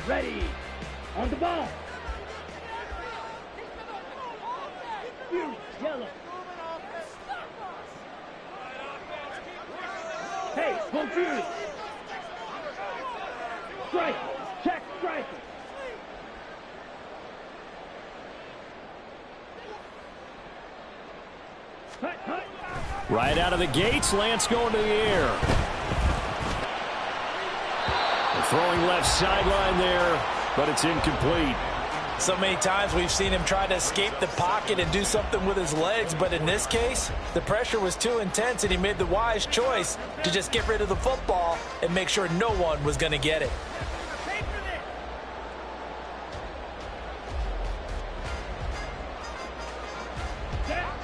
Ready. On the ball. Yellow. Hey, go Fury. Strike. Check strike. Right out of the gates, Lance going to the air. The throwing left sideline there, but it's incomplete. So many times we've seen him try to escape the pocket and do something with his legs, but in this case, the pressure was too intense and he made the wise choice to just get rid of the football and make sure no one was going to get it.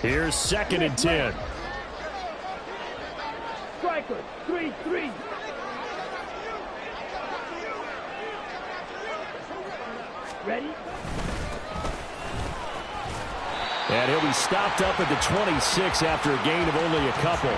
Here's 2nd and 10. Striker, 3-3. Ready? And he'll be stopped up at the 26 after a gain of only a couple.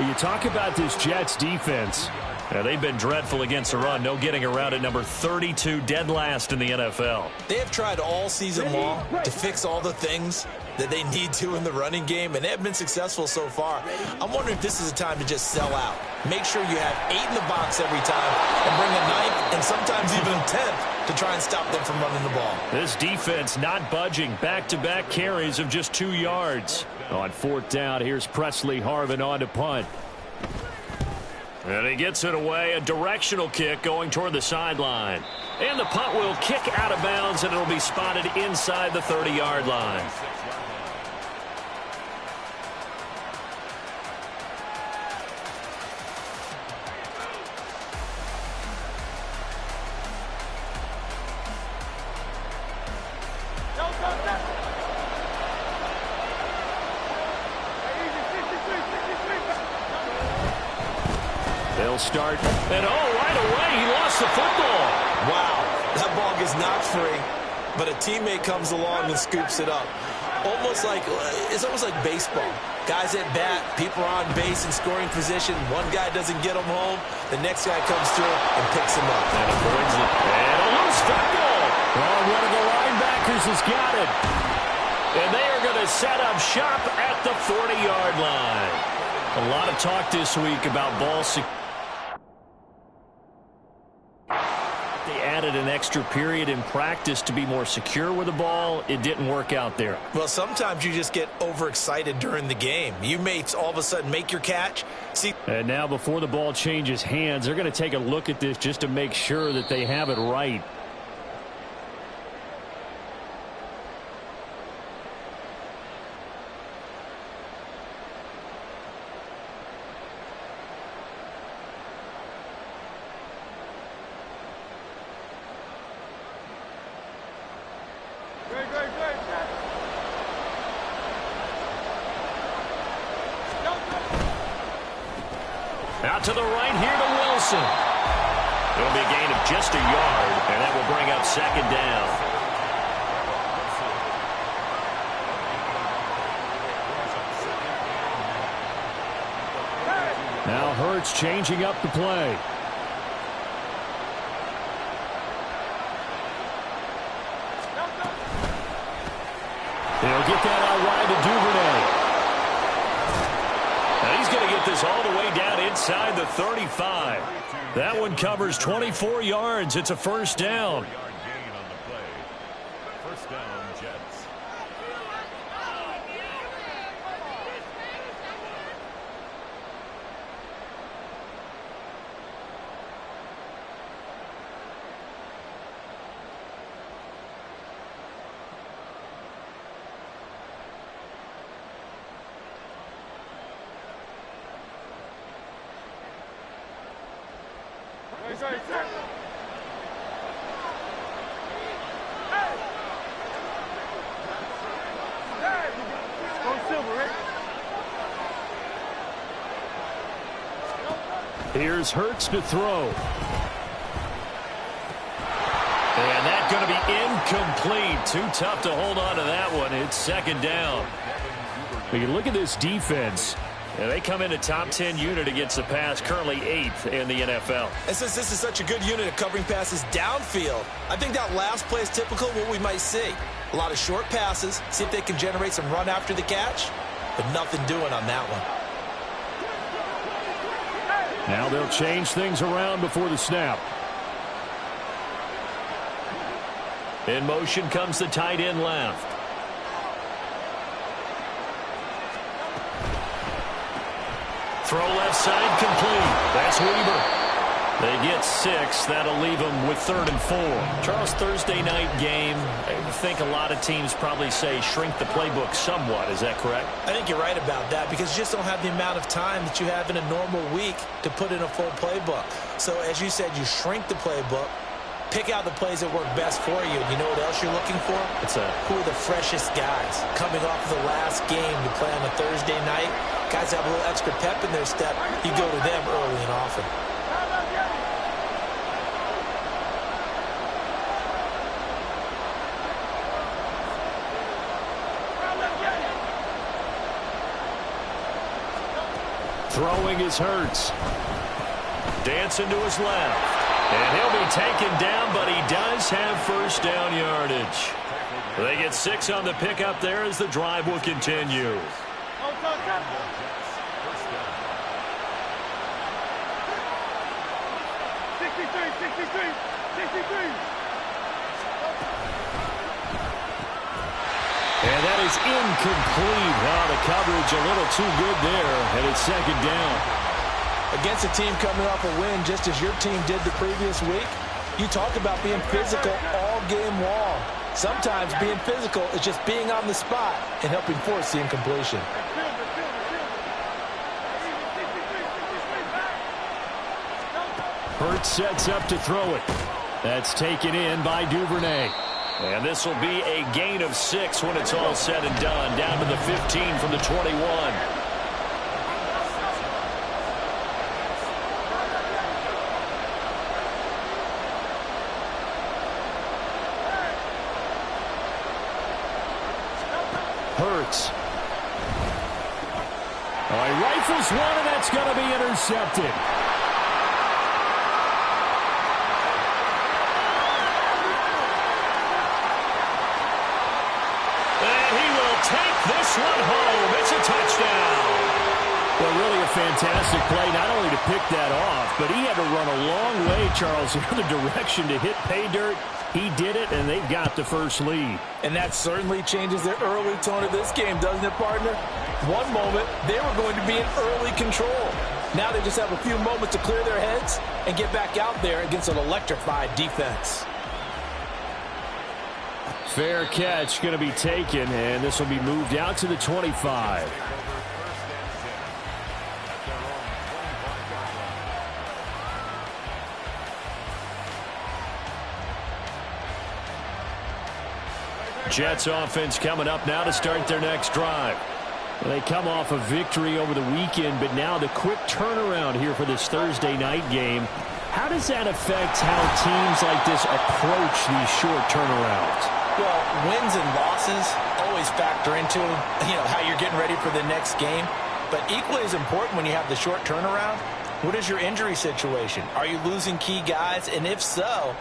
You talk about this Jets defense. They've been dreadful against the run. No getting around it. Number 32, dead last in the NFL. They have tried all season long to fix all the things that they need to in the running game, and they have been successful so far. I'm wondering if this is a time to just sell out. Make sure you have 8 in the box every time and bring a 9th and sometimes even a 10th to try and stop them from running the ball. This defense not budging. Back-to-back carries of just 2 yards. On 4th down, here's Presley Harvin on to punt. And he gets it away. A directional kick going toward the sideline. And the punt will kick out of bounds, and it'll be spotted inside the 30-yard line. They'll start, and right away, he lost the football. Wow, that ball gets knocked free, but a teammate comes along and scoops it up. It's almost like baseball. Guys at bat, people are on base in scoring position. One guy doesn't get him home, the next guy comes through and picks him up. And avoids it. And a loose football. One of the linebackers has got it. And they are going to set up shop at the 40-yard line. A lot of talk this week about ball security. They added an extra period in practice to be more secure with the ball. It didn't work out there. Well, sometimes you just get overexcited during the game. You may all of a sudden make your catch. And now before the ball changes hands, they're going to take a look at this just to make sure that they have it right. Out to the right here to Wilson. It'll be a gain of just a yard, and that will bring up 2nd down. Now Hurts changing up the play. He'll get that out wide to Duvernay. Now he's going to get this all the way down inside the 35. That one covers 24 yards. It's a 1st down. First down, Jets. Here's Hurts to throw. And that's going to be incomplete. Too tough to hold on to that one. It's 2nd down. But you look at this defense. And they come in a top 10 unit against the pass, currently 8th in the NFL. And since this is such a good unit of covering passes downfield, I think that last play is typical of what we might see. A lot of short passes, see if they can generate some run after the catch, but nothing doing on that one. Now they'll change things around before the snap. In motion comes the tight end left. Throw left side complete. That's Weaver. They get 6. That'll leave them with 3rd and 4. Charles, Thursday night game. I think a lot of teams probably say shrink the playbook somewhat. Is that correct? I think you're right about that because you just don't have the amount of time that you have in a normal week to put in a full playbook. So as you said, you shrink the playbook, pick out the plays that work best for you. And you know what else you're looking for? Who are the freshest guys coming off the last game to play on a Thursday night? Guys have a little extra pep in their step. You go to them early and often. Throwing is Hurts. Dancing to his left. And he'll be taken down, but he does have first down yardage. They get 6 on the pickup there as the drive will continue. 63. And that is incomplete. Oh, the coverage a little too good there, and it's 2nd down. Against a team coming off a win, just as your team did the previous week, you talk about being physical all game long. Sometimes being physical is just being on the spot and helping force the incompletion. Hurts sets up to throw it. That's taken in by Duvernay. And this will be a gain of 6 when it's all said and done. Down to the 15 from the 21. Hurts. Oh, he rifles one, and that's going to be intercepted. This one home. It's a touchdown. Well, really a fantastic play, not only to pick that off, but he had to run a long way, Charles, in the direction to hit pay dirt. He did it, and they've got the first lead. And that certainly changes the early tone of this game, doesn't it, partner? One moment, they were going to be in early control. Now they just have a few moments to clear their heads and get back out there against an electrified defense. Fair catch going to be taken, and this will be moved out to the 25. Jets offense coming up now to start their next drive. They come off a victory over the weekend, but now the quick turnaround here for this Thursday night game. How does that affect how teams like this approach these short turnarounds? Well, wins and losses always factor into, how you're getting ready for the next game. But equally as important when you have the short turnaround, what is your injury situation? Are you losing key guys? And if so,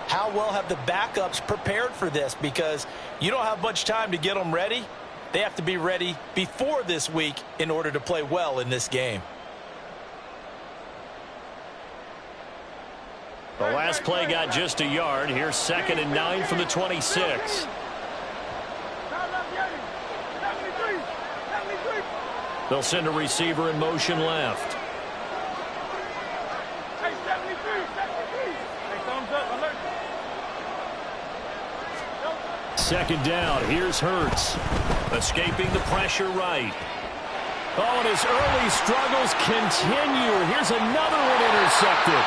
how well have the backups prepared for this? Because you don't have much time to get them ready. They have to be ready before this week in order to play well in this game. The last play got just a yard. Here's 2nd and 9 from the 26. They'll send a receiver in motion left. Second down. Here's Hurts. Escaping the pressure right. Oh, and his early struggles continue. Here's another one intercepted.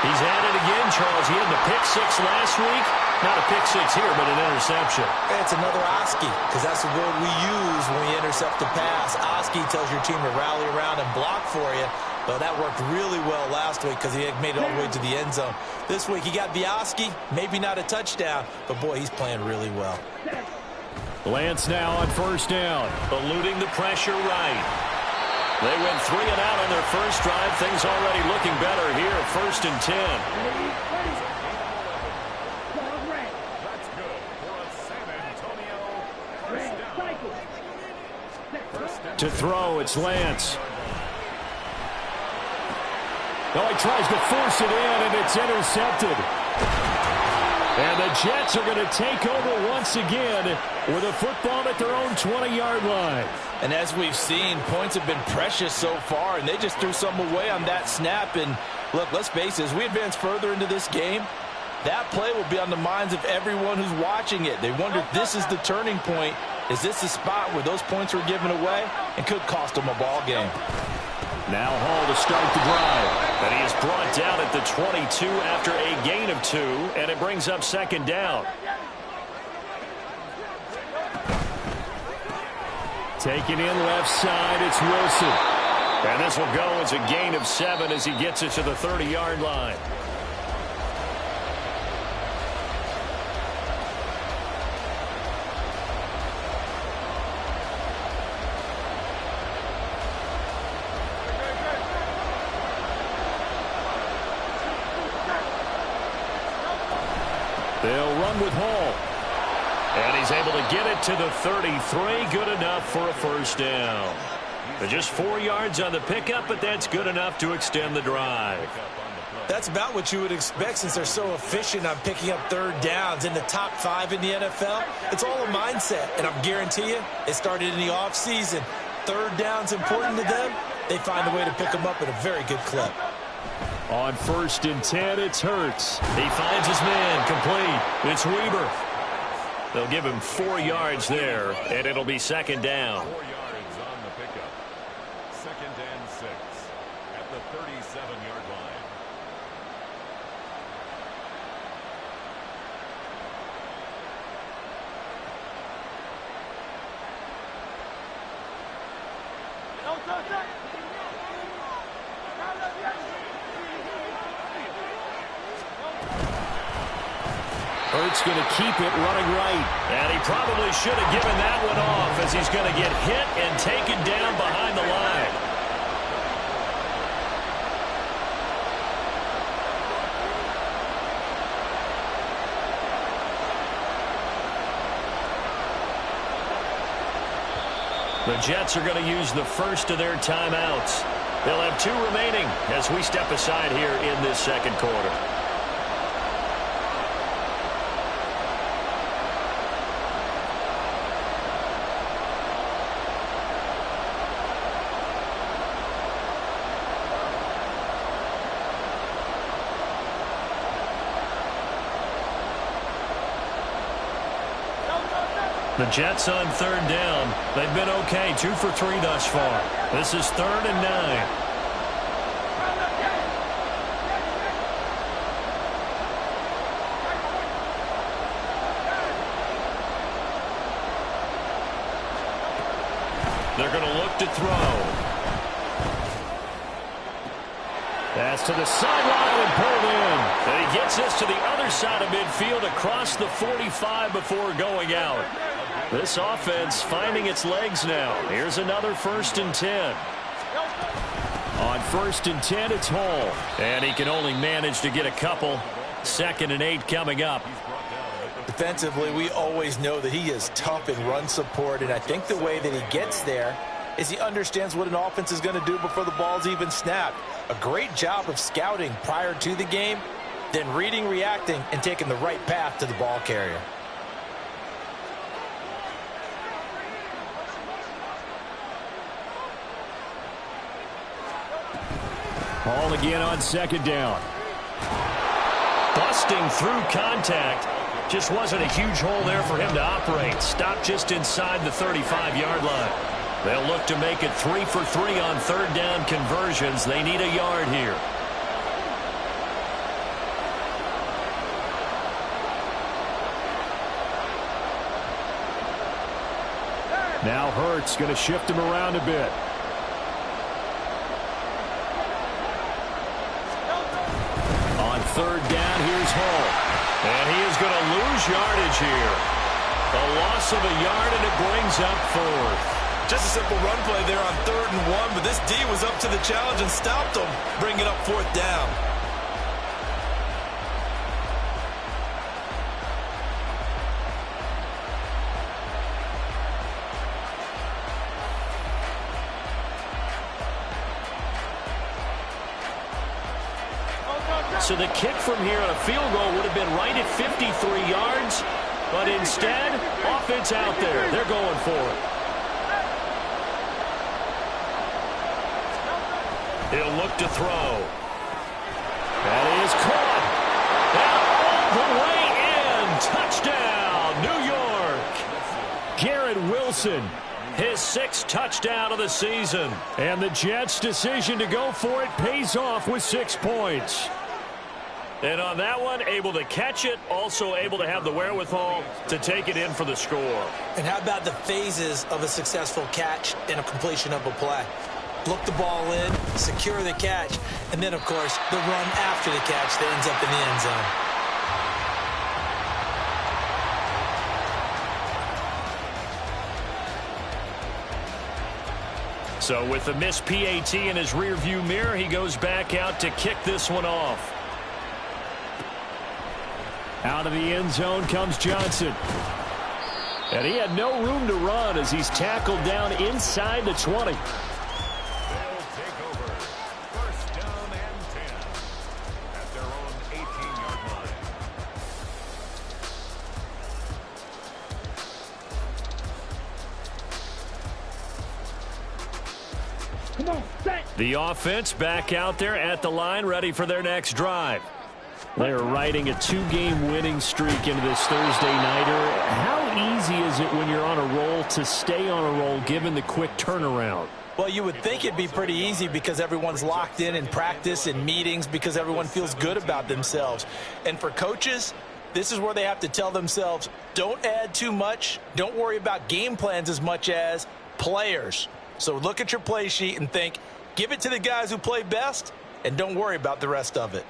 He's at it again, Charles. He had the pick 6 last week. Not a pick 6 here, but an interception. It's another Oski, because that's the word we use when we intercept a pass. Oski tells your team to rally around and block for you. Well, that worked really well last week because he had made it all the way to the end zone. This week he got the Oski, maybe not a touchdown, but boy, he's playing really well. Lance now on first down, eluding the pressure right. They went 3 and out on their first drive. Things already looking better here. 1st and 10. Ready? Dog red. That's good for a San Antonio Red. first down. Cycle. To throw, it's Lance. Oh, he tries to force it in, and it's intercepted. And the Jets are going to take over once again with a football at their own 20-yard line. And as we've seen, points have been precious so far, and they just threw some away on that snap. And look, let's face it, as we advance further into this game, that play will be on the minds of everyone who's watching it. They wonder if this is the turning point. Is this the spot where those points were given away and could cost them a ball game? Now Hall to start the drive. And he is brought down at the 22 after a gain of 2, and it brings up 2nd down. Taking in left side, it's Wilson. And this will go as a gain of 7 as he gets it to the 30-yard line. They'll run with Hall. And he's able to get it to the 33. Good enough for a first down. They're just 4 yards on the pickup, but that's good enough to extend the drive. That's about what you would expect since they're so efficient on picking up 3rd downs in the top 5 in the NFL. It's all a mindset, and I guarantee you, it started in the offseason. 3rd down's important to them. They find a way to pick them up at a very good clip. On 1st and 10, it's Hurts. He finds his man, complete. It's Weber. They'll give him 4 yards there, and it'll be 2nd down. 4 yards on the pickup. 2nd and 6 at the 37-yard line. Hurts going to keep it running right. And he probably should have given that one off as he's going to get hit and taken down behind the line. The Jets are going to use the first of their timeouts. They'll have 2 remaining as we step aside here in this 2nd quarter. The Jets on 3rd down. They've been okay, 2 for 3 thus far. This is 3rd and 9. They're going to look to throw. Pass to the sideline and pulled in. And he gets this to the other side of midfield across the 45 before going out. This offense finding its legs now. Here's another 1st and 10. On 1st and 10, it's Hall. And he can only manage to get a couple. 2nd and 8 coming up. Defensively, we always know that he is tough in run support, and I think the way that he gets there is he understands what an offense is going to do before the ball's even snapped. A great job of scouting prior to the game, then reading, reacting, and taking the right path to the ball carrier. Hall again on 2nd down. Busting through contact. Just wasn't a huge hole there for him to operate. Stopped just inside the 35-yard line. They'll look to make it 3 for 3 on 3rd down conversions. They need a yard here. Now Hurts going to shift him around a bit. On 3rd down, here's Hall. And he is going to lose yardage here. A loss of a yard, and it brings up 4th. Just a simple run play there on 3rd and 1, but this D was up to the challenge and stopped them, bringing up 4th down. So the kick from here on a field goal would have been right at 53 yards, but instead, offense out there. They're going for it. He'll look to throw. That is caught. And all the way in. Touchdown, New York. Garrett Wilson, his 6th touchdown of the season. And the Jets' decision to go for it pays off with 6 points. And on that one, able to catch it, also able to have the wherewithal to take it in for the score. And how about the phases of a successful catch and a completion of a play? Look the ball in, secure the catch, and then, of course, the run after the catch that ends up in the end zone. So with the missed PAT in his rearview mirror, he goes back out to kick this one off. Out of the end zone comes Johnson. And he had no room to run as he's tackled down inside the 20. They'll take over 1st down and 10 at their own 18-yard line. Come on, set. The offense back out there at the line, ready for their next drive. They are riding a 2-game winning streak into this Thursday nighter. How easy is it when you're on a roll to stay on a roll given the quick turnaround? Well, you would think it'd be pretty easy because everyone's locked in practice and meetings because everyone feels good about themselves. And for coaches, this is where they have to tell themselves, don't add too much. Don't worry about game plans as much as players. So look at your play sheet and think, give it to the guys who play best and don't worry about the rest of it.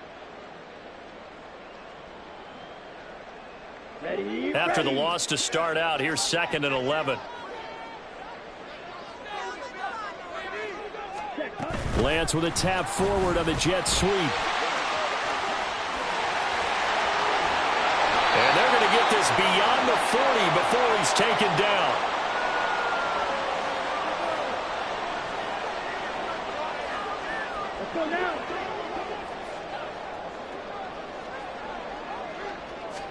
Ready, After the ready. loss to start out, here's 2nd and 11. Lance with a tap forward on the jet sweep. And they're going to get this beyond the 40 before he's taken down. Let's go now.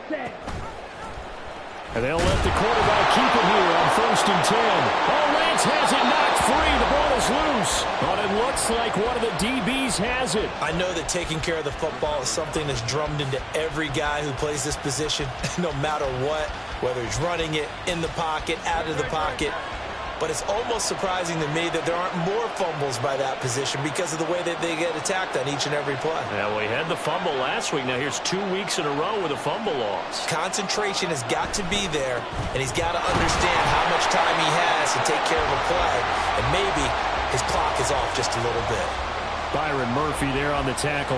Set. And they'll let the quarterback keep it here on 1st and 10. Oh, Lance has it knocked free. The ball is loose. But it looks like one of the DBs has it. I know that taking care of the football is something that's drummed into every guy who plays this position, no matter what, whether he's running it, in the pocket, out of the pocket. But it's almost surprising to me that there aren't more fumbles by that position because of the way that they get attacked on each and every play. Yeah, well, he had the fumble last week. Now here's 2 weeks in a row with a fumble loss. Concentration has got to be there, and he's got to understand how much time he has to take care of a play, and maybe his clock is off just a little bit. Byron Murphy there on the tackle.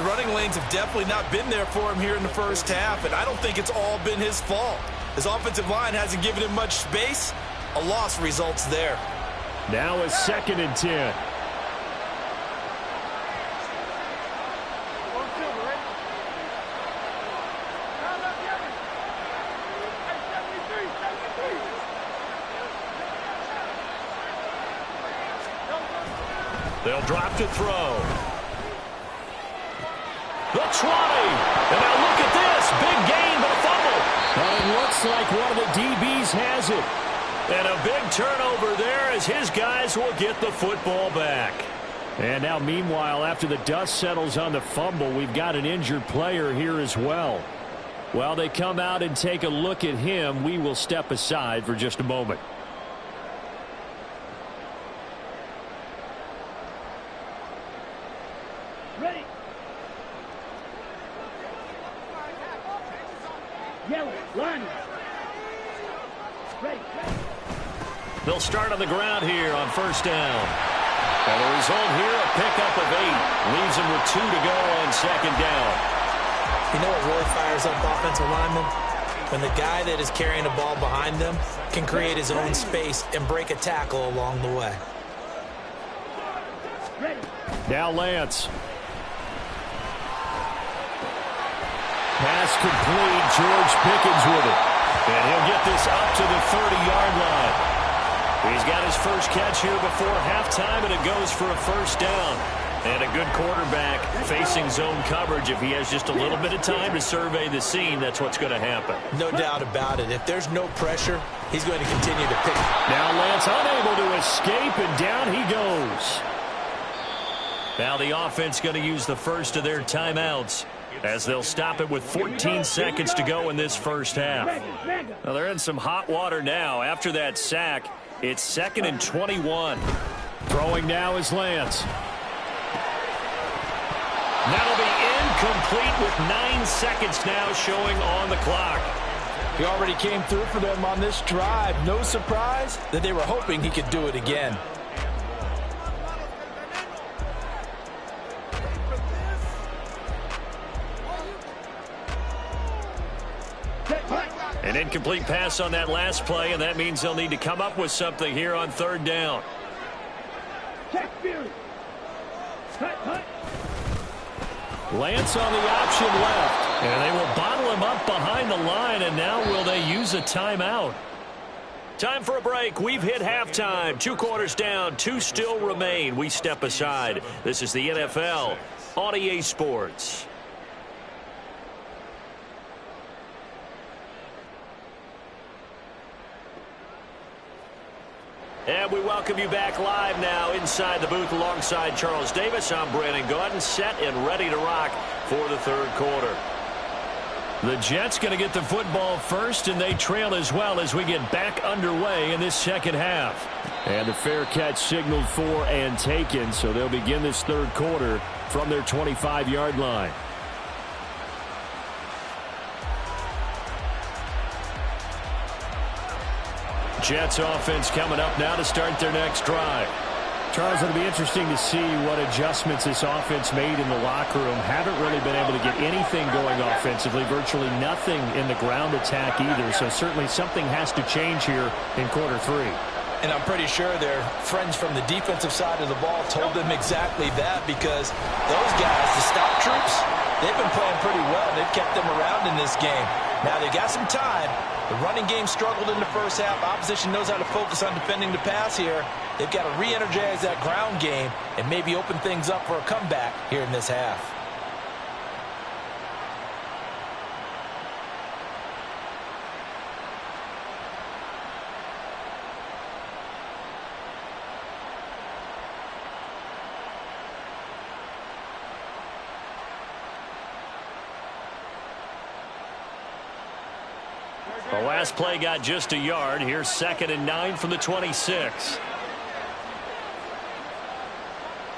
The running lanes have definitely not been there for him here in the first half, and I don't think it's all been his fault. His offensive line hasn't given him much space. A loss results there. Now a 2nd and 10. They'll drop to throw. The 20. And now look at this. Big gain, but a fumble. And it looks like one of the DBs has it. And a big turnover there as his guys will get the football back. And now, meanwhile, after the dust settles on the fumble, we've got an injured player here as well. While they come out and take a look at him, we will step aside for just a moment. Ready. Yellow, line. Ready, ready. They'll start on the ground here on 1st down. And the result here, a pickup of 8. Leaves him with 2 to go on 2nd down. You know what really fires up offensive linemen? when the guy that is carrying the ball behind them can create his own space and break a tackle along the way. Now Lance. Pass complete. George Pickens with it. And he'll get this up to the 30-yard line. He's got his first catch here before halftime, and it goes for a first down. And a good quarterback facing zone coverage. If he has just a little bit of time to survey the scene, that's what's going to happen. No doubt about it. If there's no pressure, he's going to continue to pick. Now Lance unable to escape, and down he goes. Now the offense going to use the first of their timeouts as they'll stop it with 14 seconds to go in this first half. Well, they're in some hot water now. After that sack, it's 2nd and 21. Throwing now is Lance. That'll be incomplete with 9 seconds now showing on the clock. He already came through for them on this drive. No surprise that they were hoping he could do it again. An incomplete pass on that last play, and that means they'll need to come up with something here on 3rd down. Lance on the option left, and they will bottle him up behind the line, and now will they use a timeout? Time for a break. We've hit halftime. 2 quarters down, 2 still remain. We step aside. This is the NFL on EA Sports. And we welcome you back live now inside the booth alongside Charles Davis. I'm Brandon Gaudin, set and ready to rock for the 3rd quarter. The Jets going to get the football first, and they trail as well as we get back underway in this 2nd half. And the fair catch signaled for and taken, so they'll begin this 3rd quarter from their 25-yard line. Jets offense coming up now to start their next drive. Charles, it'll be interesting to see what adjustments this offense made in the locker room. Haven't really been able to get anything going offensively, virtually nothing in the ground attack either. So certainly something has to change here in quarter 3. And I'm pretty sure their friends from the defensive side of the ball told them exactly that, because those guys, the stop troops, they've been playing pretty well. They've kept them around in this game. Now they got some time. The running game struggled in the first half. Opposition knows how to focus on defending the pass here. They've got to re-energize that ground game and maybe open things up for a comeback here in this half. The last play got just a yard. Here's 2nd and 9 from the 26.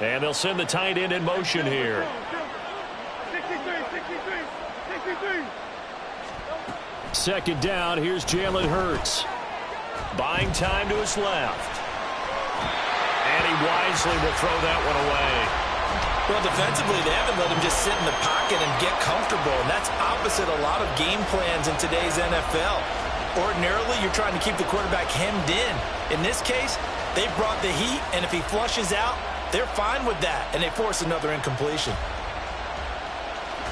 And they'll send the tight end in motion here. 2nd down. Here's Jalen Hurts. Buying time to his left. And he wisely will throw that one away. Well, defensively, they haven't let him just sit in the pocket and get comfortable, and that's opposite a lot of game plans in today's NFL. Ordinarily, you're trying to keep the quarterback hemmed in. In this case, they've brought the heat, and if he flushes out, they're fine with that, and they force another incompletion.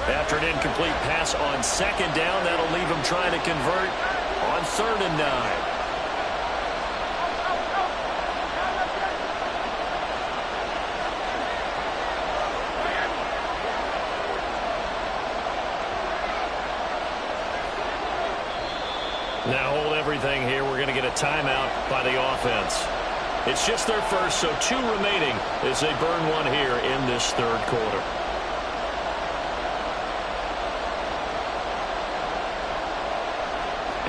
After an incomplete pass on 2nd down, that'll leave him trying to convert on 3rd and 9. Now hold everything here. We're going to get a timeout by the offense. It's just their first, so 2 remaining as they burn one here in this 3rd quarter.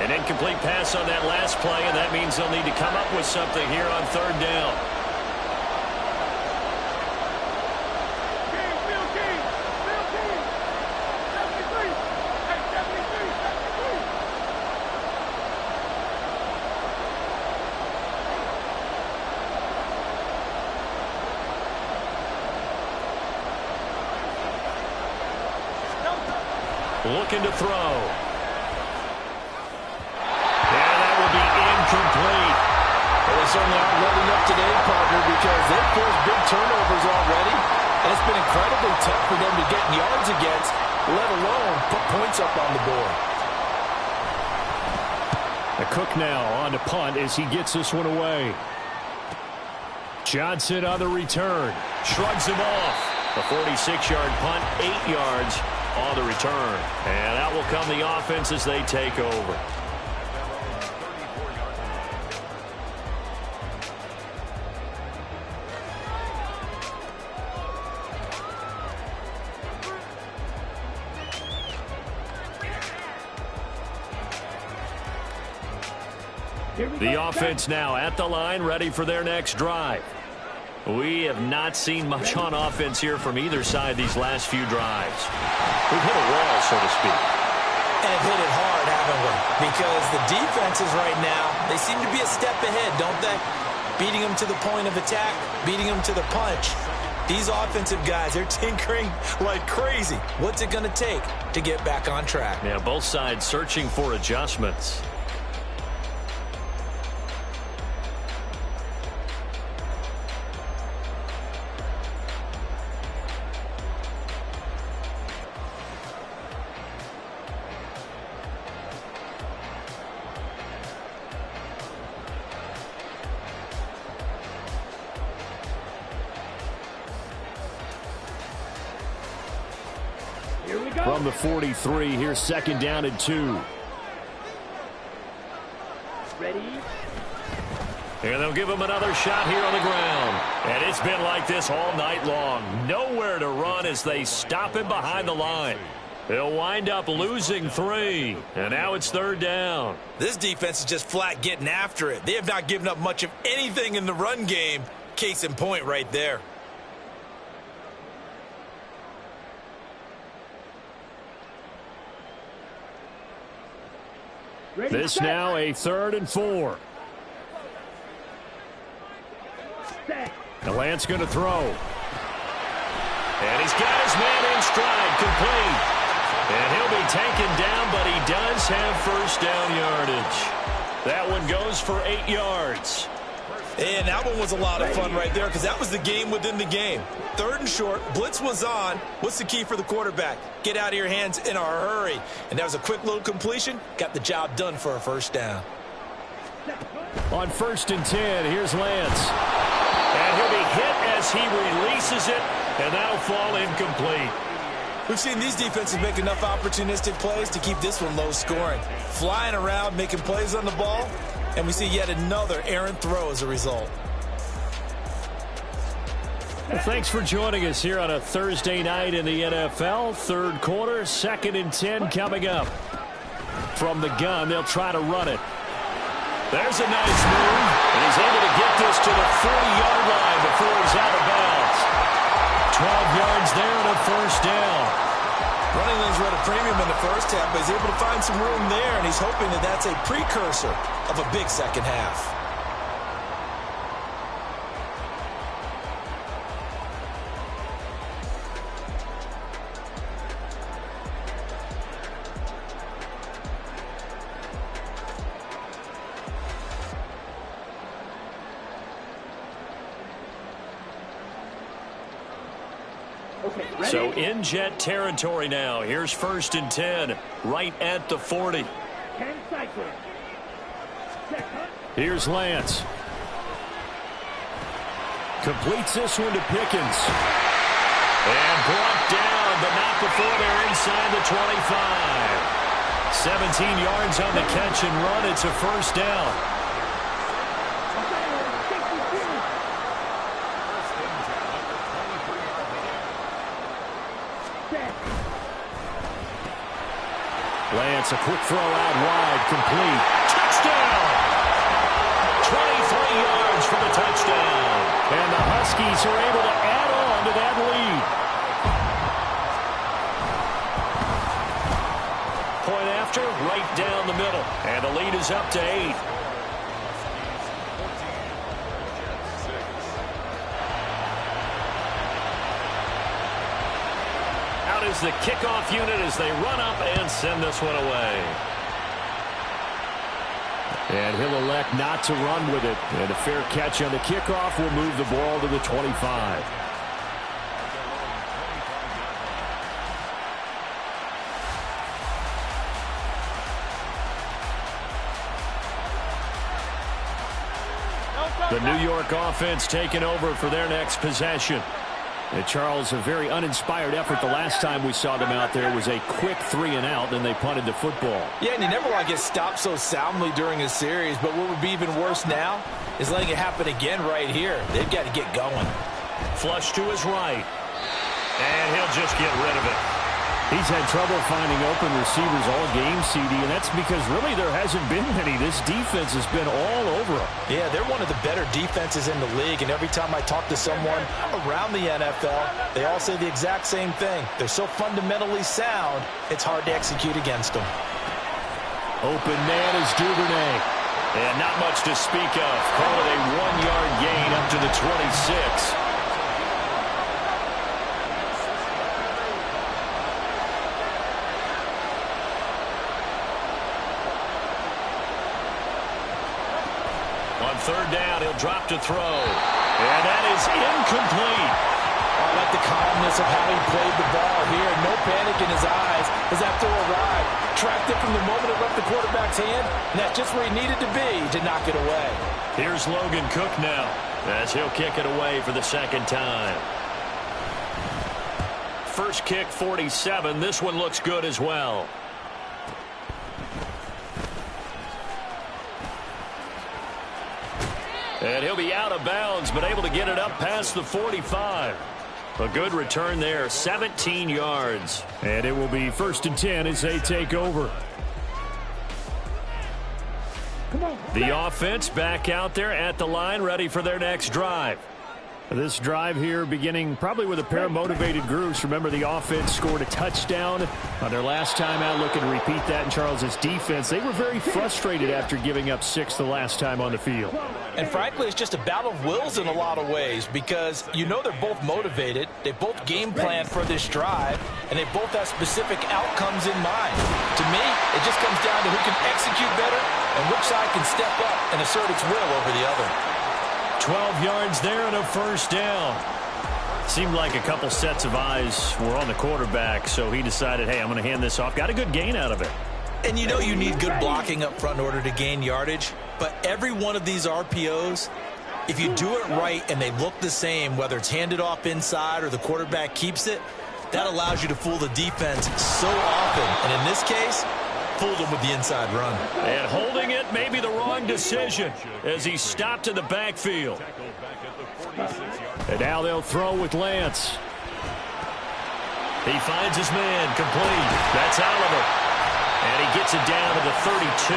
An incomplete pass on that last play, and that means they'll need to come up with something here on 3rd down. Looking to throw. certainly aren't letting up today, partner, because they've forced big turnovers already, and it's been incredibly tough for them to get yards against, let alone put points up on the board. The Cook now on to punt as he gets this one away. Johnson on the return. Shrugs him off. A 46-yard punt, 8 yards on the return. And that will come the offense as they take over. The offense now at the line, ready for their next drive. We have not seen much on offense here from either side these last few drives. We've hit a wall, so to speak. And hit it hard, haven't we? Because the defenses right now, they seem to be a step ahead, don't they? Beating them to the point of attack, beating them to the punch. These offensive guys, they're tinkering like crazy. What's it going to take to get back on track? Yeah, both sides searching for adjustments. From the 43, here's 2nd down and 2. Ready? And they'll give him another shot here on the ground. And it's been like this all night long. Nowhere to run as they stop him behind the line. They'll wind up losing 3. And now it's 3rd down. This defense is just flat getting after it. They have not given up much of anything in the run game. Case in point right there. Ready, This set. now a 3rd and 4. Set. The Lance going to throw. And he's got his man in stride, complete. And he'll be taken down, but he does have 1st down yardage. That one goes for 8 yards. And that one was a lot of fun right there because that was the game within the game. 3rd and short, blitz was on. What's the key for the quarterback? Get out of your hands in a hurry. And that was a quick little completion. Got the job done for a 1st down. On 1st and 10, here's Lance. And he'll be hit as he releases it, and that'll fall incomplete. We've seen these defenses make enough opportunistic plays to keep this one low scoring. Flying around, making plays on the ball, and we see yet another errant throw as a result. Well, thanks for joining us here on a Thursday night in the NFL. 3rd quarter, 2nd and 10 coming up. From the gun, they'll try to run it. There's a nice move, and he's able to get this to the 40-yard line before he's out of bounds. 12 yards there and a 1st down. Running lanes were at a premium in the first half, but he's able to find some room there, and he's hoping that that's a precursor of a big second half. So in Jet territory now. Here's 1st and 10, right at the 40. 10 cycles. Here's Lance. Completes this one to Pickens. And brought down, but not before they're inside the 25. 17 yards on the catch and run. It's a 1st down. Lance, a quick throw out wide, complete. Touchdown! 23 yards for the touchdown. And the Huskies are able to add on to that lead. Point after, right down the middle. And the lead is up to 8. Is the kickoff unit as they run up and send this one away. And he'll elect not to run with it. And a fair catch on the kickoff will move the ball to the 25. The New York offense taking over for their next possession. And Charles, a very uninspired effort the last time we saw them out there was a quick 3-and-out, then they punted the football. Yeah, and you never want to get stopped so soundly during a series, but what would be even worse now is letting it happen again right here. They've got to get going. Flush to his right. And he'll just get rid of it. He's had trouble finding open receivers all game, CD, and that's because really there hasn't been many. This defense has been all over him. Yeah, they're one of the better defenses in the league, and every time I talk to someone around the NFL, they all say the exact same thing. They're so fundamentally sound, it's hard to execute against them. Open man is Duvernay. And not much to speak of. Call it a 1-yard gain up to the 26. On third down, he'll drop to throw. And that is incomplete. I like the calmness of how he played the ball here. No panic in his eyes as that throw arrived. Tracked it from the moment it left the quarterback's hand, and that's just where he needed to be to knock it away. Here's Logan Cook now as he'll kick it away for the second time. First kick, 47. This one looks good as well. And he'll be out of bounds, but able to get it up past the 45. A good return there, 17 yards. And it will be 1st and 10 as they take over. The offense back out there at the line, ready for their next drive. This drive here beginning probably with a pair of motivated groups. Remember, the offense scored a touchdown on their last time out, looking to repeat that in Charles's defense. They were very frustrated after giving up 6 the last time on the field. And frankly, it's just a battle of wills in a lot of ways because you know they're both motivated, they both game plan for this drive, and they both have specific outcomes in mind. To me, it just comes down to who can execute better and which side can step up and assert its will over the other. 12 yards there and a first down. Seemed like a couple sets of eyes were on the quarterback, so he decided, hey, I'm going to hand this off. Got a good gain out of it. And you know you need good blocking up front in order to gain yardage, but every one of these RPOs, if you do it right and they look the same, whether it's handed off inside or the quarterback keeps it, that allows you to fool the defense so often. And in this case, fooled him with the inside run. And holding it may be the wrong decision as he stopped in the backfield. And now they'll throw with Lance. He finds his man, complete. That's Oliver. And he gets it down to the 32.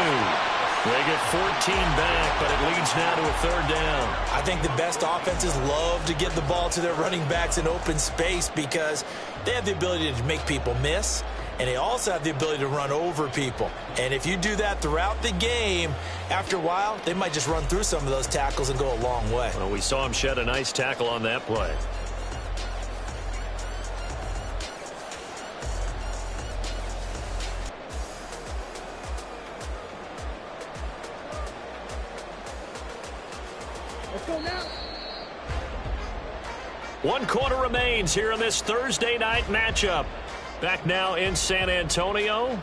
They get 14 back, but it leads now to a third down. I think the best offenses love to get the ball to their running backs in open space because they have the ability to make people miss, and they also have the ability to run over people. And if you do that throughout the game, after a while, they might just run through some of those tackles and go a long way. Well, we saw him shed a nice tackle on that play. Let's go now. 1 quarter remains here in this Thursday night matchup. Back now in San Antonio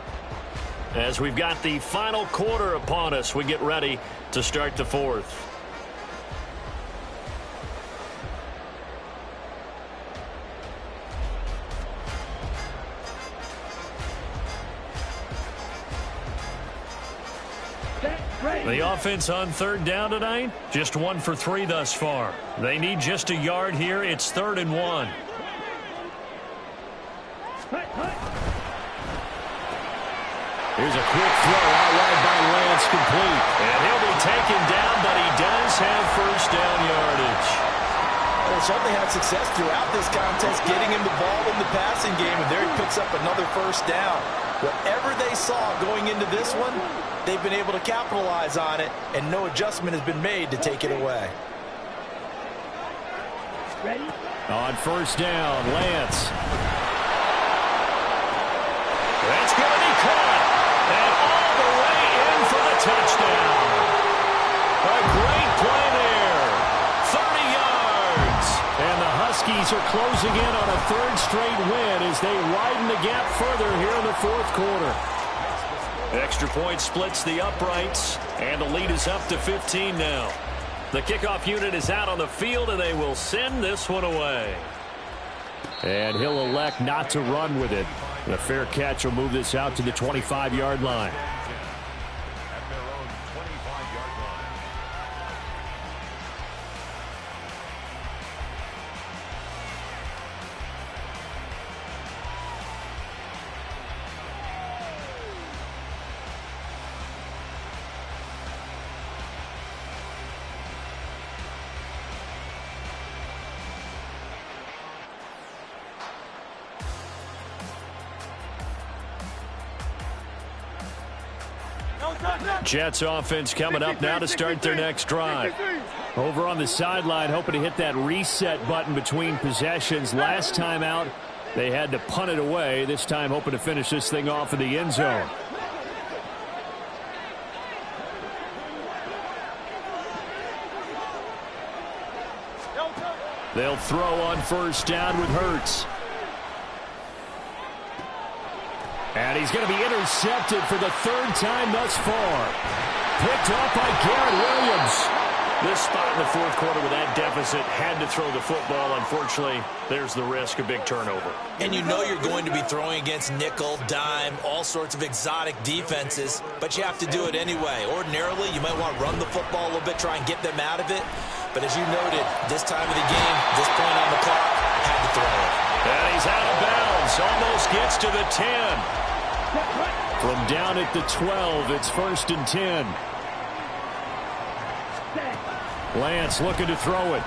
as we've got the final quarter upon us. We get ready to start the fourth. The offense on third down tonight, just 1 for 3 thus far. They need just a yard here. It's 3rd and 1. Here's a quick throw out wide by Lance, complete. And he'll be taken down, but he does have first down yardage. They certainly had success throughout this contest getting him the ball in the passing game, and there he picks up another first down. Whatever they saw going into this one, they've been able to capitalize on it, and no adjustment has been made to take it away. Ready? On first down, Lance. That's going to be caught. And all the way in for the touchdown. Cowboys are closing in on a third straight win as they widen the gap further here in the fourth quarter. Extra point splits the uprights, and the lead is up to 15 now. The kickoff unit is out on the field, and they will send this one away. And he'll elect not to run with it. The fair catch will move this out to the 25-yard line. At their own 25-yard line. Jets offense coming up now to start their next drive. Over on the sideline, hoping to hit that reset button between possessions. Last time out, they had to punt it away. This time, hoping to finish this thing off in the end zone. They'll throw on first down with Hurts. And he's going to be intercepted for the third time thus far. Picked off by Garrett Williams. This spot in the fourth quarter with that deficit, had to throw the football. Unfortunately, there's the risk of big turnover. And you know you're going to be throwing against nickel, dime, all sorts of exotic defenses, but you have to do it anyway. Ordinarily, you might want to run the football a little bit, try and get them out of it. But as you noted, this time of the game, this point on the clock, had to throw it. And he's out of bounds. Almost gets to the 10. From down at the 12, it's 1st and 10. Lance looking to throw it.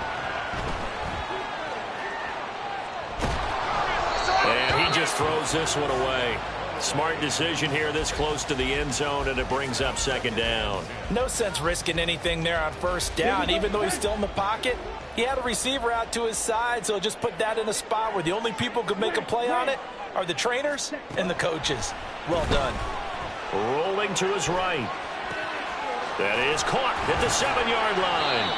And he just throws this one away. Smart decision here this close to the end zone, and it brings up 2nd down. No sense risking anything there on 1st down. Even though he's still in the pocket, he had a receiver out to his side, so just put that in a spot where the only people who could make a play on it are the trainers and the coaches. Well done. Rolling to his right. That is caught at the 7-yard line.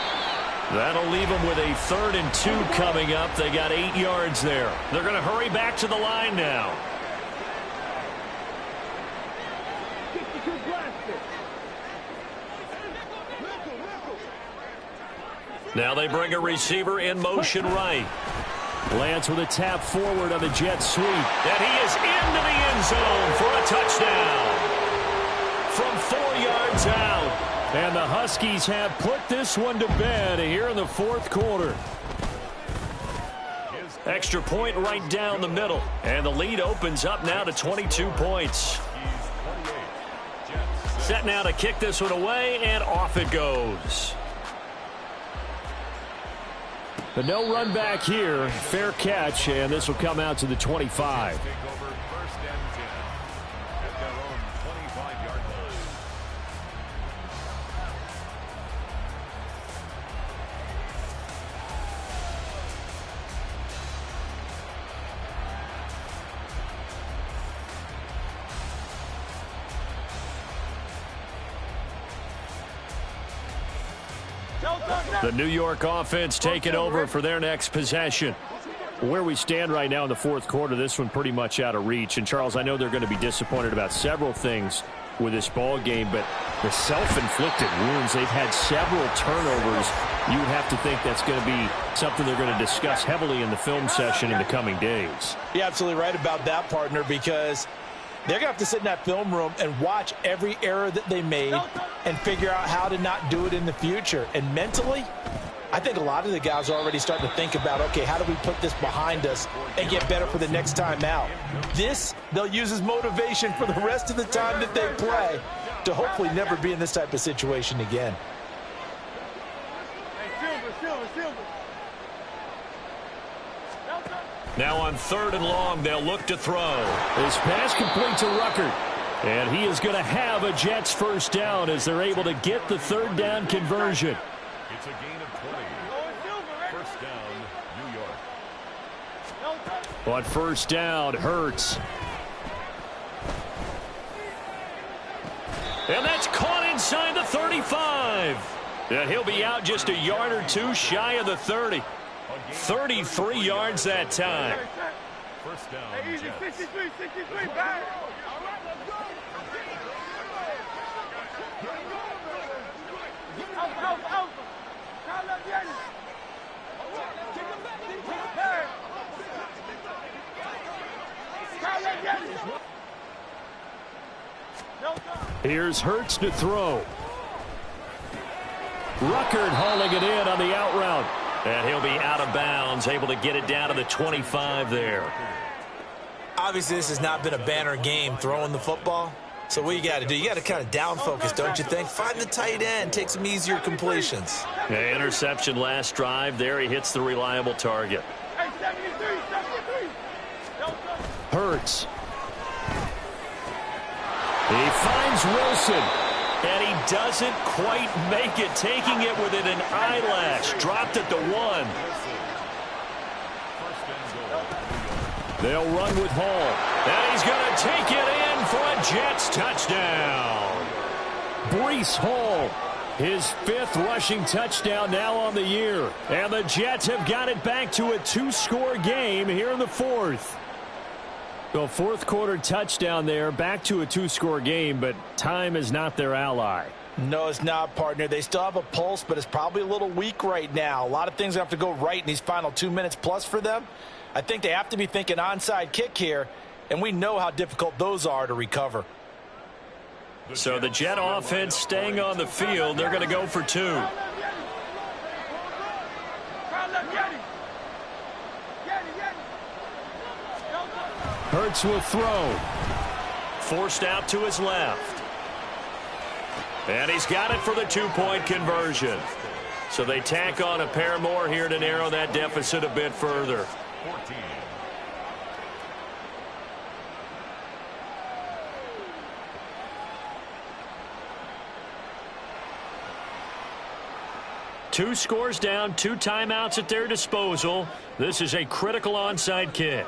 That'll leave them with a 3rd and 2 coming up. They got 8 yards there. They're going to hurry back to the line now. Now they bring a receiver in motion right. Lance with a tap forward on the jet sweep. And he is into the end zone for a touchdown. From 4 yards out. And the Huskies have put this one to bed here in the fourth quarter. Extra point right down the middle. And the lead opens up now to 22 points. Set now to kick this one away, and off it goes. But no run back here. Fair catch, and this will come out to the 25. Take over 1st and 10 at their own 25-yard line. The New York offense taking over for their next possession. Where we stand right now in the fourth quarter, this one pretty much out of reach. And, Charles, I know they're going to be disappointed about several things with this ball game, but the self-inflicted wounds, they've had several turnovers. You would have to think that's going to be something they're going to discuss heavily in the film session in the coming days. You're absolutely right about that, partner, because they're going to have to sit in that film room and watch every error that they made and figure out how to not do it in the future. And mentally, I think a lot of the guys are already starting to think about, okay, how do we put this behind us and get better for the next time out? This, they'll use as motivation for the rest of the time that they play to hopefully never be in this type of situation again. Now on 3rd and long, they'll look to throw. This pass complete to Ruckert. And he is going to have a Jets first down as they're able to get the 3rd down conversion. It's a gain of 20. 1st down, New York. On 1st down, Hurts. And that's caught inside the 35. And he'll be out just a yard or two shy of the 30. 33 yards that time. First down, Hey, easy, Jets. 63, 63, back. Out. Call up Yanni. Hey. Call up Yanni. No time. Here's Hurts to throw. Ruckert hauling it in on the out route. And he'll be out of bounds, able to get it down to the 25 there. Obviously, this has not been a banner game throwing the football. So what you got to do, you got to kind of down focus, don't you think? Find the tight end, take some easier completions. Okay, interception last drive. There he hits the reliable target. Hey, 73. Hurts. He finds Wilson. And he doesn't quite make it, taking it within an eyelash. Dropped at the 1. They'll run with Hall. And he's going to take it in for a Jets touchdown. Breece Hall, his 5th rushing touchdown now on the year. And the Jets have got it back to a 2-score game here in the 4th. Well, 4th quarter touchdown there, back to a 2-score game, but time is not their ally. No, it's not, partner. They still have a pulse, but it's probably a little weak right now. A lot of things have to go right in these final 2 minutes plus for them. I think they have to be thinking onside kick here, and we know how difficult those are to recover. So the Jet offense staying on the field. They're going to go for 2. Call up Yanni. Hurts will throw. Forced out to his left. And he's got it for the 2-point conversion. So they tack on a pair more here to narrow that deficit a bit further. 14. Two scores down, 2 timeouts at their disposal. This is a critical onside kick.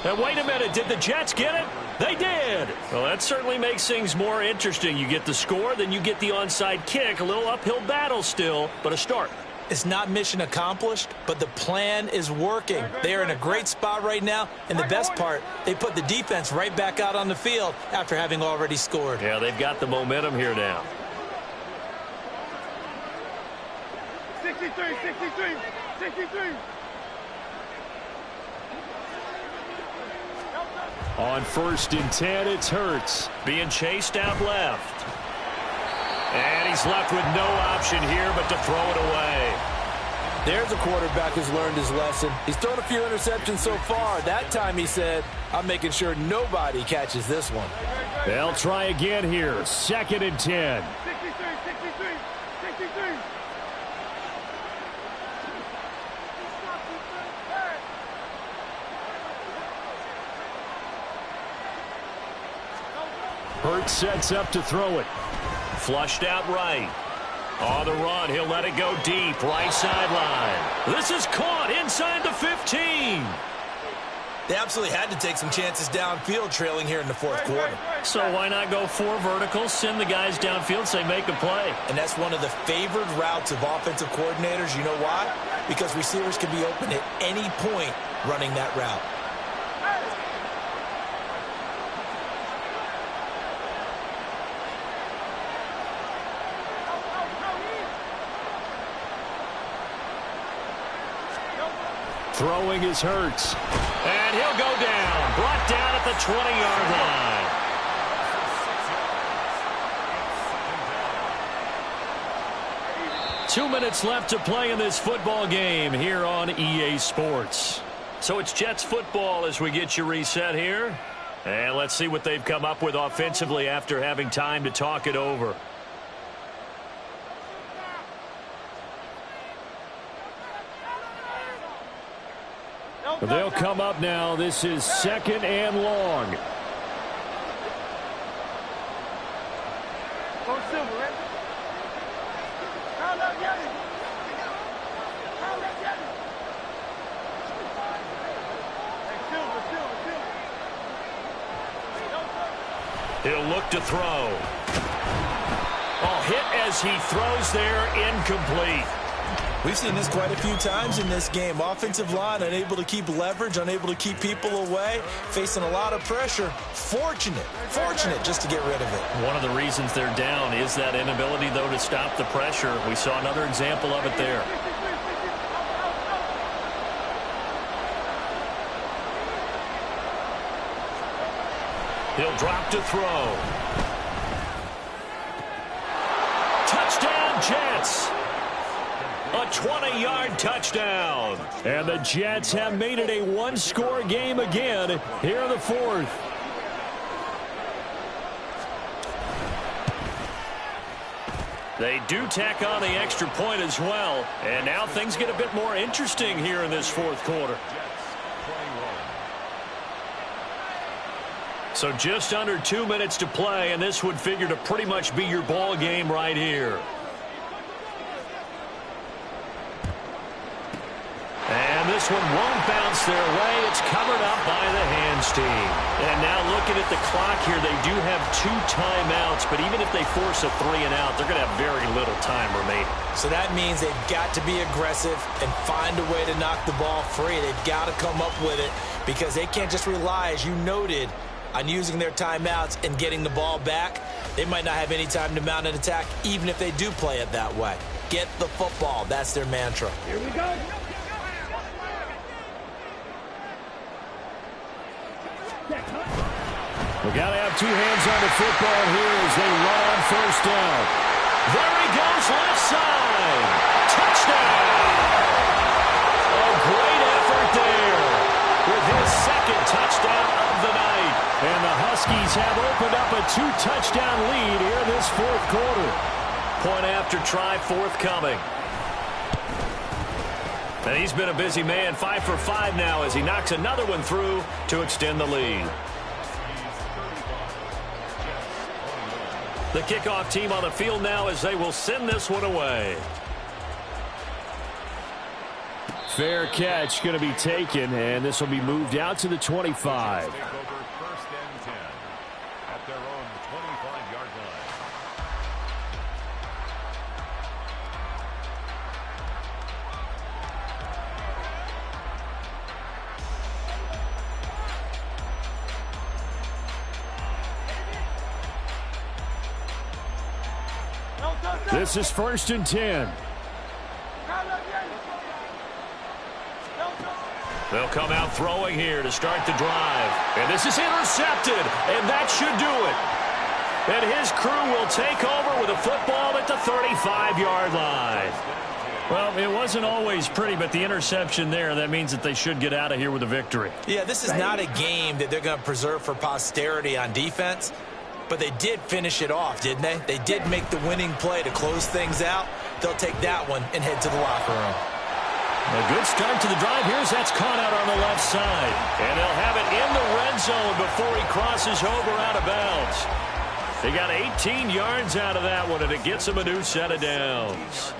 And wait a minute, did the Jets get it? They did. Well, that certainly makes things more interesting. You get the score, then you get the onside kick. A little uphill battle still, but a start. It's not mission accomplished, but the plan is working. They are in a great spot right now, and the best part, they put the defense right back out on the field after having already scored. Yeah, they've got the momentum here now. 63. On 1st and 10, it's Hurts. Being chased out left. And he's left with no option here but to throw it away. There's a quarterback who's learned his lesson. He's thrown a few interceptions so far. That time he said, I'm making sure nobody catches this one. They'll try again here. 2nd and 10. 63. Hurts sets up to throw it. Flushed out right. On the run, he'll let it go deep. Right sideline. This is caught inside the 15. They absolutely had to take some chances downfield trailing here in the 4th quarter. So why not go 4 verticals, send the guys downfield, say make a play. And that's one of the favored routes of offensive coordinators. You know why? Because receivers can be open at any point running that route. Throwing is Hurts. And he'll go down. Brought down at the 20-yard line. 2 minutes left to play in this football game here on EA Sports. So it's Jets football as we get you reset here. And let's see what they've come up with offensively after having time to talk it over. They'll come up now. This is 2nd and long. Go Silver, right? Call up Yanni. Hey, Silver. He'll look to throw. Oh, hit as he throws there, incomplete. We've seen this quite a few times in this game. Offensive line unable to keep leverage, unable to keep people away, facing a lot of pressure. Fortunate just to get rid of it. One of the reasons they're down is that inability, though, to stop the pressure. We saw another example of it there. He'll drop to throw. Touchdown, Jets. A 20-yard touchdown. And the Jets have made it a one-score game again here in the fourth. They do tack on the extra point as well. And now things get a bit more interesting here in this fourth quarter. So just under 2 minutes to play, and this would figure to pretty much be your ball game right here. And this one won't bounce their way. It's covered up by the hands team. And now looking at the clock here, they do have 2 timeouts, but even if they force a 3-and-out, they're going to have very little time remaining. So that means they've got to be aggressive and find a way to knock the ball free. They've got to come up with it because they can't just rely, as you noted, on using their timeouts and getting the ball back. They might not have any time to mount an attack, even if they do play it that way. Get the football. That's their mantra. Here we go. We got to have 2 hands on the football here as they run on first down. There he goes, left side. Touchdown. A great effort there with his second touchdown of the night. And the Huskies have opened up a 2-touchdown lead here in this fourth quarter. Point after try forthcoming. And he's been a busy man, 5 for 5 now as he knocks another one through to extend the lead. The kickoff team on the field now as they will send this one away. Fair catch going to be taken, and this will be moved out to the 25. First and 10 at their own 25-yard line. This is 1st and 10. They'll come out throwing here to start the drive. And this is intercepted, and that should do it. And his crew will take over with a football at the 35-yard line. Well, it wasn't always pretty, but the interception there, that means that they should get out of here with a victory. Yeah, this is not a game that they're going to preserve for posterity on defense. But they did finish it off, didn't they? They did make the winning play to close things out. They'll take that one and head to the locker room. A good start to the drive. Here's that's caught out on the left side. And they'll have it in the red zone before he crosses over out of bounds. They got 18 yards out of that one, and it gets them a new set of downs.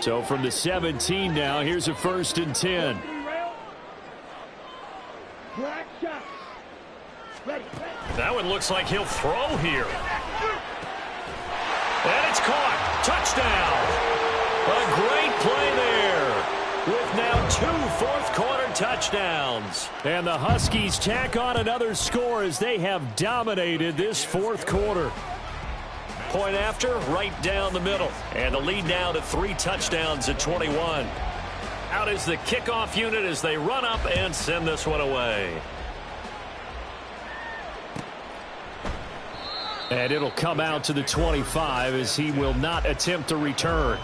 So from the 17 now, here's a 1st and 10. That one looks like he'll throw here. And it's caught. Touchdown. A great play there with now 2 fourth-quarter touchdowns. And the Huskies tack on another score as they have dominated this fourth quarter. Point after, right down the middle. And the lead now to 3 touchdowns at 21. Out is the kickoff unit as they run up and send this one away. And it'll come out to the 25 as he will not attempt to return.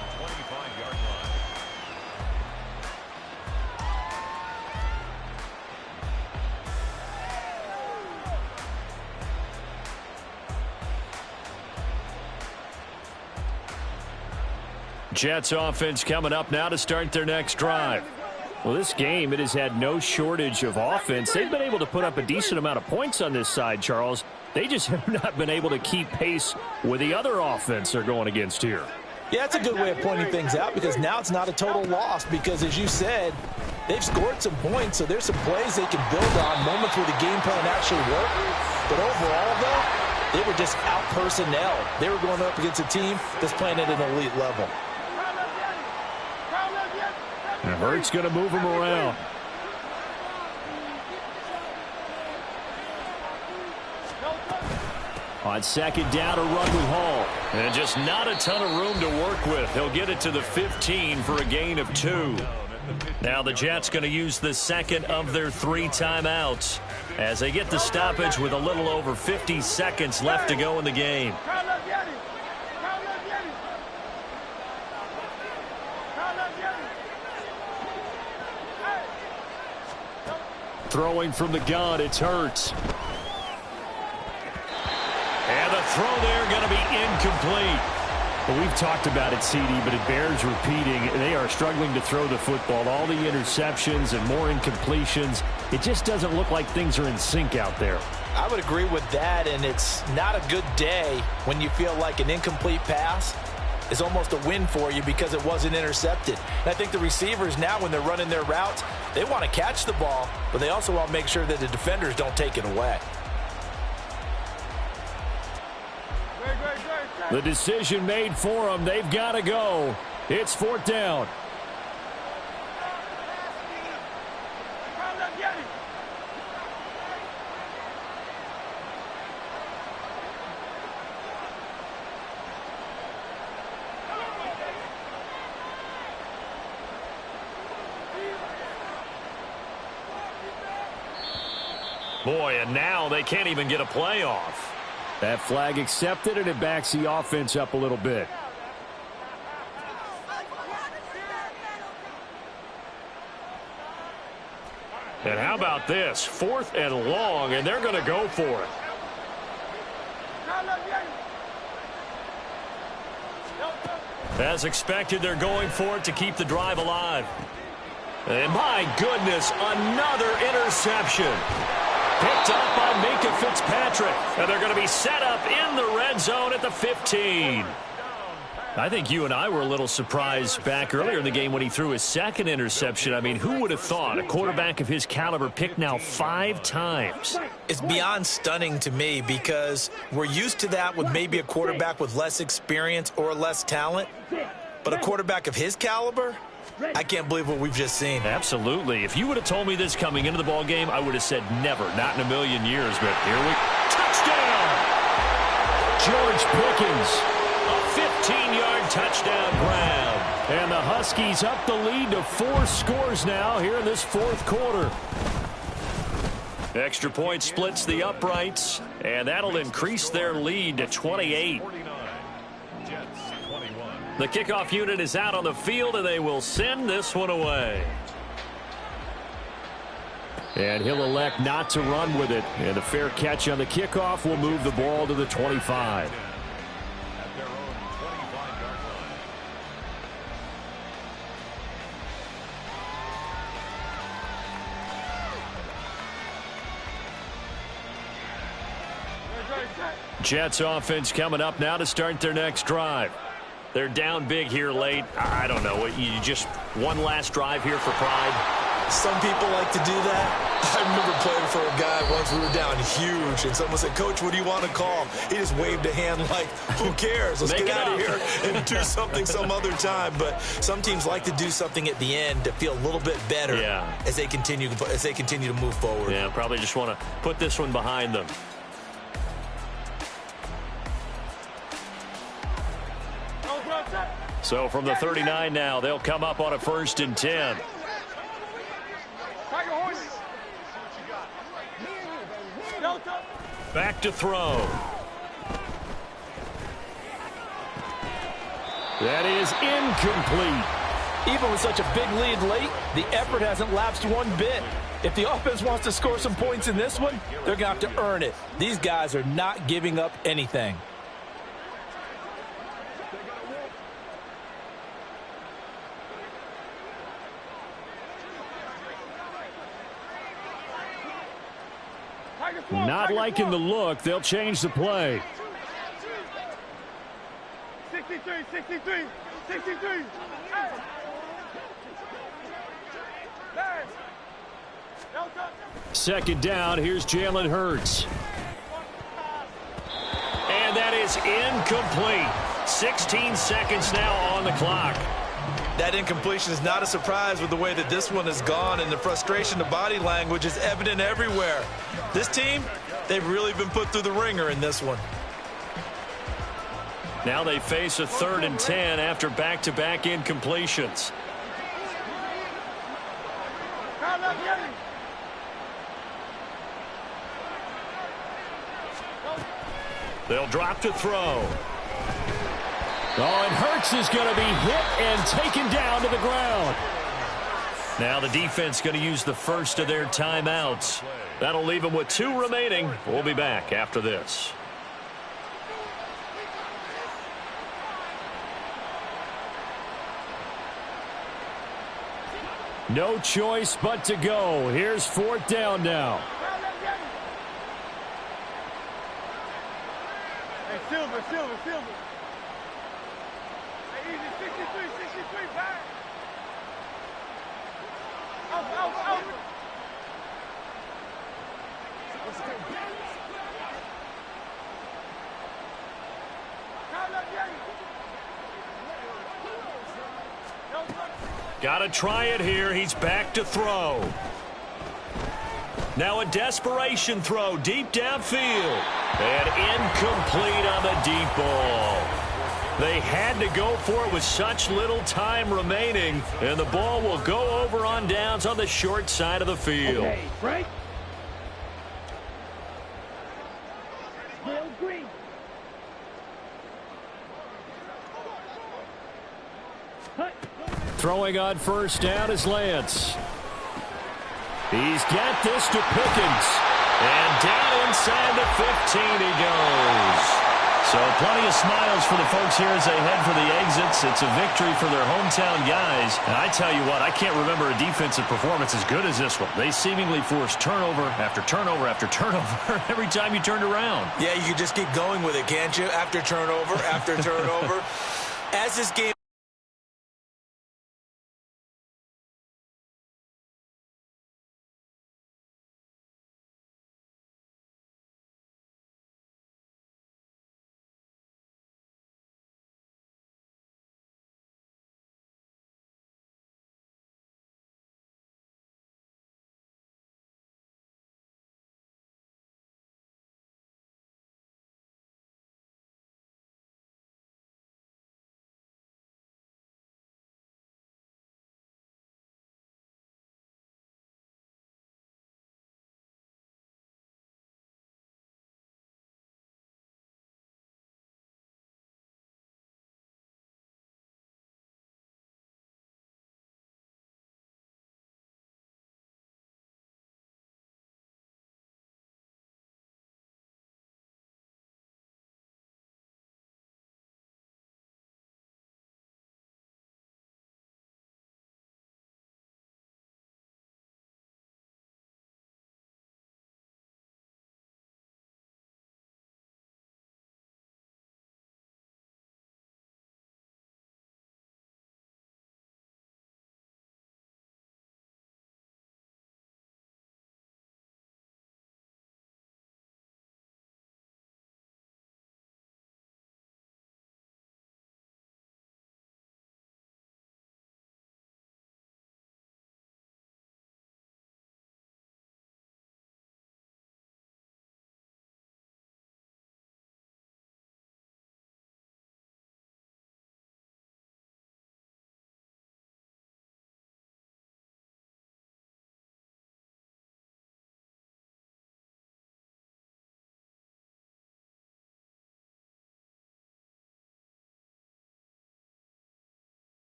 Jets offense coming up now to start their next drive. Well, this game, it has had no shortage of offense. They've been able to put up a decent amount of points on this side, Charles. They just have not been able to keep pace with the other offense they're going against here. Yeah, that's a good way of pointing things out because now it's not a total loss because, as you said, They've scored some points, so there's some plays they can build on, moments where the game plan actually worked. But overall, though, they were just out-personnel. They were going up against a team that's playing at an elite level. And Hurts going to move him around. On second down, a run with Hall. And just not a ton of room to work with. He'll get it to the 15 for a gain of 2. Now the Jets going to use the second of their 3 timeouts as they get the stoppage with a little over 50 seconds left to go in the game. Throwing from the gun, it's Hurts. And the throw there going to be incomplete. Well, we've talked about it, CD, but it bears repeating. They are struggling to throw the football. All the interceptions and more incompletions. It just doesn't look like things are in sync out there. I would agree with that, and it's not a good day when you feel like an incomplete pass is almost a win for you because it wasn't intercepted. And I think the receivers now, when they're running their routes, they want to catch the ball, but they also want to make sure that the defenders don't take it away. The decision made for them. They've got to go. It's 4th down. Boy, and now they can't even get a play off. That flag accepted, and it backs the offense up a little bit. And how about this? 4th and long, and they're going to go for it. As expected, they're going for it to keep the drive alive. And my goodness, another interception. Picked up by Minkah Fitzpatrick. And they're going to be set up in the red zone at the 15. I think you and I were a little surprised back earlier in the game when he threw his second interception. I mean, who would have thought a quarterback of his caliber picked now 5 times? It's beyond stunning to me because we're used to that with maybe a quarterback with less experience or less talent. But a quarterback of his caliber, I can't believe what we've just seen. Absolutely. If you would have told me this coming into the ball game, I would have said never, not in a million years. But here we go. Touchdown! George Pickens. A 15-yard touchdown grab. And the Huskies up the lead to 4 scores now here in this 4th quarter. Extra point splits the uprights, and that'll increase their lead to 28. The kickoff unit is out on the field, and they will send this one away. And he'll elect not to run with it. And a fair catch on the kickoff will move the ball to the 25. Jets offense coming up now to start their next drive. They're down big here late. I don't know. You just one last drive here for pride? Some people like to do that. I remember playing for a guy once. We were down huge, and someone said, "Coach, what do you want to call?" He just waved a hand like, who cares? Let's get out of here and do something some other time. But some teams like to do something at the end to feel a little bit better as they continue to move forward. Yeah, probably just want to put this one behind them. So from the 39 now, they'll come up on a 1st and 10. Back to throw. That is incomplete. Even with such a big lead late, the effort hasn't lapsed one bit. If the offense wants to score some points in this one, they're going to have to earn it. These guys are not giving up anything. Not liking the look. They'll change the play. 63, 63, 63. Hey. Second down, here's Jalen Hurts. And that is incomplete. 16 seconds now on the clock. That incompletion is not a surprise with the way that this one has gone, and the frustration, the body language is evident everywhere. This team, they've really been put through the ringer in this one. Now they face a 3rd and 10 after back-to-back incompletions. They'll drop to throw. Oh, and Hurts is going to be hit and taken down to the ground. Now the defense going to use the first of their timeouts. That'll leave them with 2 remaining. We'll be back after this. No choice but to go. Here's 4th down now. Hey, Silver. Hey, easy, 63, back. Out. Got to try it here. He's back to throw. Now a desperation throw deep downfield. And incomplete on the deep ball. They had to go for it with such little time remaining. And the ball will go over on downs on the short side of the field. Okay, break. Bill Green. Throwing on first down is Lance. He's got this to Pickens. And down inside the 15 he goes. So plenty of smiles for the folks here as they head for the exits. It's a victory for their hometown guys. And I tell you what, I can't remember a defensive performance as good as this one. They seemingly forced turnover after turnover after turnover every time you turned around. Yeah, you can just keep going with it, can't you? After turnover, after turnover. As this game